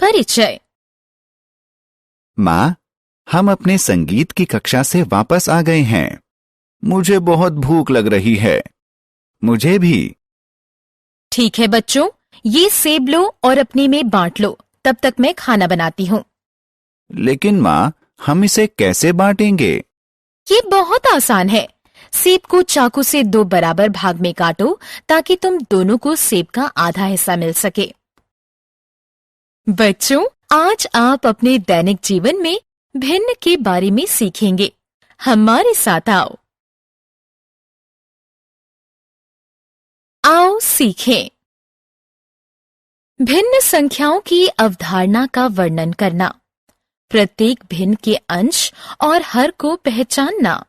परिचय। माँ, हम अपने संगीत की कक्षा से वापस आ गए हैं। मुझे बहुत भूख लग रही है। मुझे भी। ठीक है बच्चों, ये सेब लो और अपने में बांट लो, तब तक मैं खाना बनाती हूँ। लेकिन माँ, हम इसे कैसे बांटेंगे? ये बहुत आसान है। सेब को चाकू से 2 बराबर भाग में काटो ताकि तुम दोनों को सेब का आधा हिस्सा मिल सके। बच्चों, आज आप अपने दैनिक जीवन में भिन्न के बारे में सीखेंगे। हमारे साथ आओ। आओ सीखें। भिन्न संख्याओं की अवधारणा का वर्णन करना, प्रत्येक भिन्न के अंश और हर को पहचानना,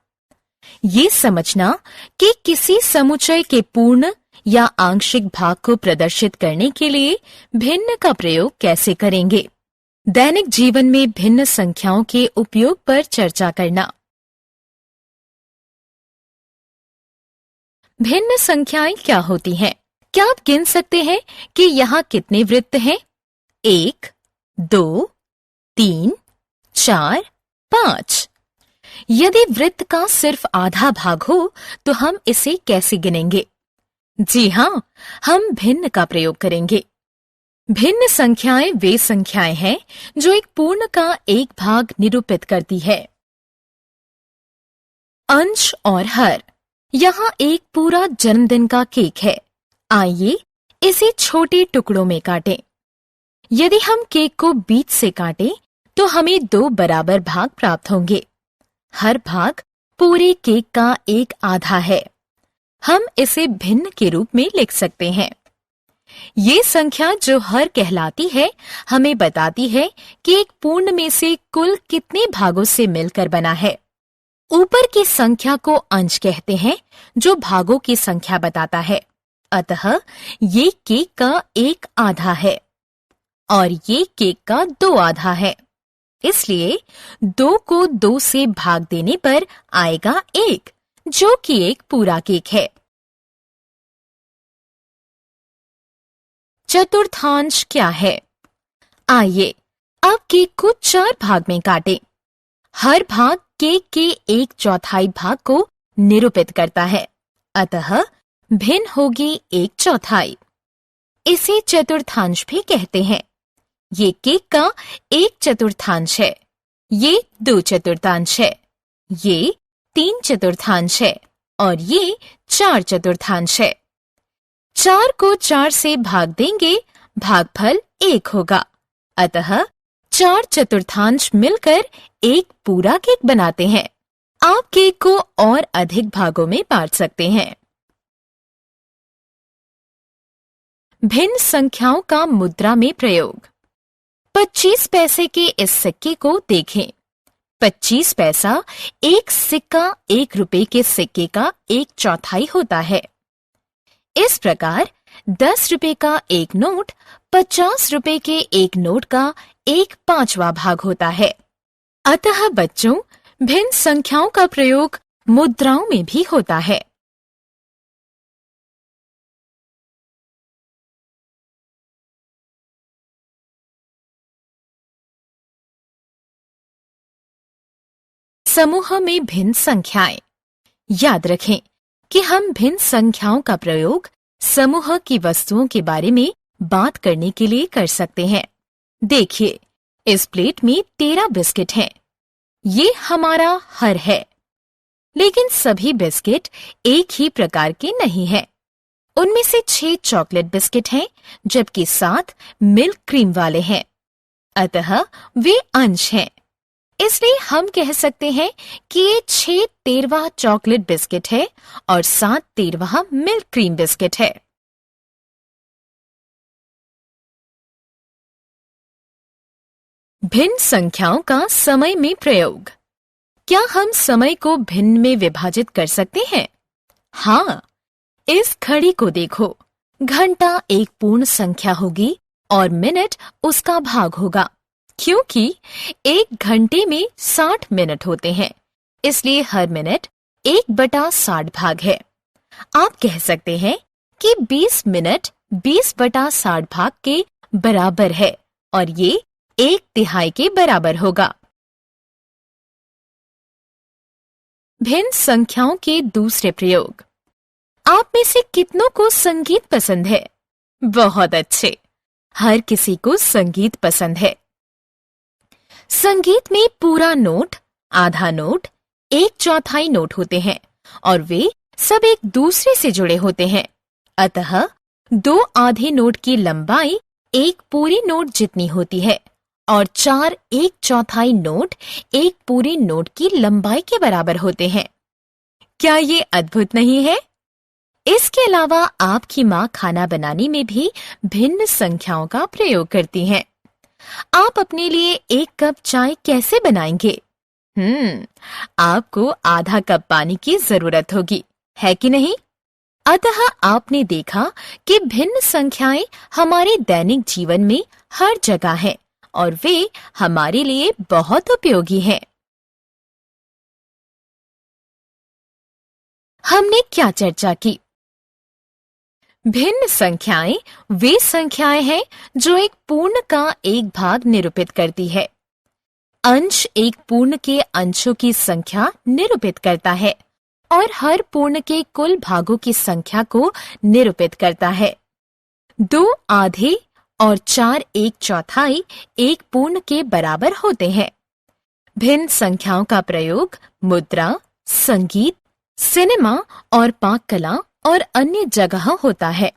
ये समझना कि किसी समुच्चय के पूर्ण या आंशिक भाग को प्रदर्शित करने के लिए भिन्न का प्रयोग कैसे करेंगे। दैनिक जीवन में भिन्न संख्याओं के उपयोग पर चर्चा करना। भिन्न संख्याएं क्या होती हैं? क्या आप गिन सकते हैं कि यहाँ कितने वृत्त हैं? 1, 2, 3, 4, 5। यदि वृत्त का सिर्फ आधा भाग हो तो हम इसे कैसे गिनेंगे? जी हाँ, हम भिन्न का प्रयोग करेंगे। भिन्न संख्याएं वे संख्याएं हैं जो एक पूर्ण का एक भाग निरूपित करती है। अंश और हर। यहाँ एक पूरा जन्मदिन का केक है। आइए इसे छोटे टुकड़ों में काटें। यदि हम केक को बीच से काटें तो हमें 2 बराबर भाग प्राप्त होंगे। हर भाग पूरे केक का एक आधा है। हम इसे भिन्न के रूप में लिख सकते हैं। ये संख्या जो हर कहलाती है, हमें बताती है कि एक पूर्ण में से कुल कितने भागों से मिलकर बना है। ऊपर की संख्या को अंश कहते हैं, जो भागों की संख्या बताता है। अतः ये केक का एक आधा है और ये केक का 2 आधा है। इसलिए 2 को 2 से भाग देने पर आएगा 1, जो कि एक पूरा केक है। चतुर्थांश क्या है? आइए अब केक को 4 भाग में काटें। हर भाग केक के 1/4 भाग को निरूपित करता है। अतः भिन्न होगी 1/4। इसे चतुर्थांश भी कहते हैं। ये केक का 1/4 है, ये 2/4 है, ये 3/4 है और ये 4/4 है। 4 को 4 से भाग देंगे, भागफल 1 होगा। अतः 4/4 मिलकर एक पूरा केक बनाते हैं। आप केक को और अधिक भागों में बांट सकते हैं। भिन्न संख्याओं का मुद्रा में प्रयोग। 25 पैसे के इस सिक्के को देखें। 25 पैसा एक सिक्का 1 रुपए के सिक्के का 1/4 होता है। इस प्रकार 10 रुपए का एक नोट 50 रुपए के एक नोट का 1/5वां भाग होता है। अतः बच्चों, भिन्न संख्याओं का प्रयोग मुद्राओं में भी होता है। समूह में भिन्न संख्याएं। याद रखें कि हम भिन्न संख्याओं का प्रयोग समूह की वस्तुओं के बारे में बात करने के लिए कर सकते हैं। देखिए, इस प्लेट में 13 बिस्किट हैं। ये हमारा हर है। लेकिन सभी बिस्किट एक ही प्रकार के नहीं हैं। उनमें से 6 चॉकलेट बिस्किट हैं, जबकि 7 मिल्क क्रीम वाले हैं। अतः वे अंश हैं। इसलिए हम कह सकते हैं कि ये 6 13वां चॉकलेट बिस्किट है और 7 13वां मिल्क क्रीम बिस्किट है। भिन्न संख्याओं का समय में प्रयोग। क्या हम समय को भिन्न में विभाजित कर सकते हैं? हाँ, इस घड़ी को देखो। घंटा एक पूर्ण संख्या होगी और मिनट उसका भाग होगा, क्योंकि एक घंटे में 60 मिनट होते हैं। इसलिए हर मिनट 1/60 भाग है। आप कह सकते हैं कि 20 मिनट 20/60 भाग के बराबर है और ये 1/3 के बराबर होगा। भिन्न संख्याओं के दूसरे प्रयोग। आप में से कितनों को संगीत पसंद है? बहुत अच्छे, हर किसी को संगीत पसंद है। संगीत में पूरा नोट, आधा नोट, 1/4 नोट होते हैं और वे सब एक दूसरे से जुड़े होते हैं। अतः 2 आधे नोट की लंबाई एक पूरी नोट जितनी होती है और 4 1/4 नोट एक पूरी नोट की लंबाई के बराबर होते हैं। क्या ये अद्भुत नहीं है? इसके अलावा आपकी माँ खाना बनाने में भी भिन्न संख्याओं का प्रयोग करती हैं। आप अपने लिए 1 कप चाय कैसे बनाएंगे? आपको आधा कप पानी की जरूरत होगी, है कि नहीं? अतः आपने देखा कि भिन्न संख्याएं हमारे दैनिक जीवन में हर जगह हैं और वे हमारे लिए बहुत उपयोगी हैं। हमने क्या चर्चा की? भिन्न संख्याएं वे संख्याएं हैं जो एक पूर्ण का एक भाग निरूपित करती है। अंश एक पूर्ण के अंशों की संख्या निरूपित करता है और हर पूर्ण के कुल भागों की संख्या को निरूपित करता है। 2 आधे और 4 1/4 एक पूर्ण के बराबर होते हैं। भिन्न संख्याओं का प्रयोग मुद्रा, संगीत, सिनेमा और पाक कला और अन्य जगह होता है।